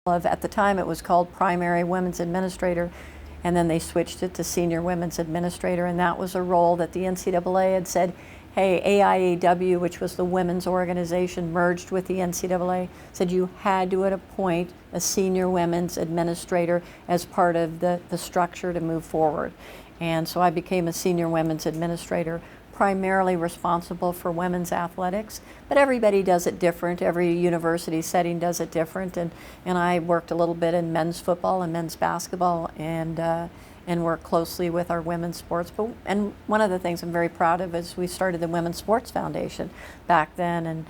At the time it was called primary women's administrator, and then they switched it to senior women's administrator, and that was a role that the NCAA had said, hey, AIAW, which was the women's organization, merged with the NCAA, said you had to appoint a senior women's administrator as part of the structure to move forward. And so I became a senior women's administrator, primarily responsible for women's athletics, but everybody does it different. Every university setting does it different, and I worked a little bit in men's football and men's basketball, and worked closely with our women's sports. And one of the things I'm very proud of is we started the Women's Sports Foundation back then,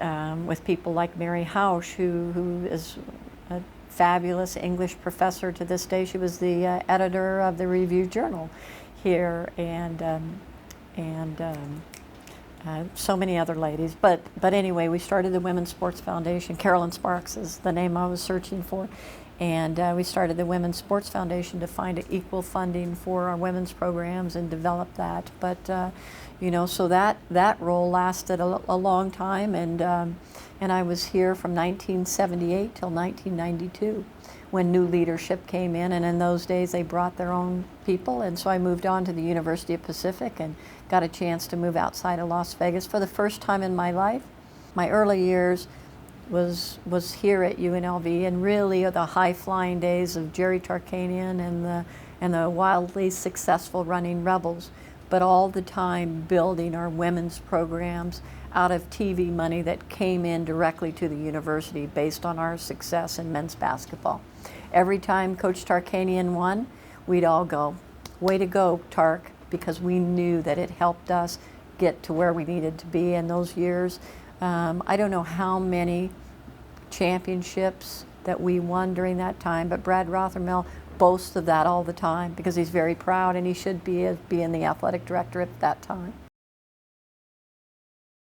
and with people like Mary Hausch, who is a fabulous English professor to this day. She was the editor of the Review Journal here, and so many other ladies. But anyway, we started the Women's Sports Foundation. Carolyn Sparks is the name I was searching for. And we started the Women's Sports Foundation to find equal funding for our women's programs and develop that. But, you know, so that role lasted a long time, and I was here from 1978 till 1992. When new leadership came in, and in those days they brought their own people, and so I moved on to the University of Pacific and got a chance to move outside of Las Vegas for the first time in my life. My early years was here at UNLV, and really the high-flying days of Jerry Tarkanian and the wildly successful Running Rebels, but all the time building our women's programs out of TV money that came in directly to the university based on our success in men's basketball. Every time Coach Tarkanian won, we'd all go, way to go, Tark, because we knew that it helped us get to where we needed to be in those years. I don't know how many championships that we won during that time, but Brad Rothermel boasts of that all the time because he's very proud, and he should be as being the athletic director at that time.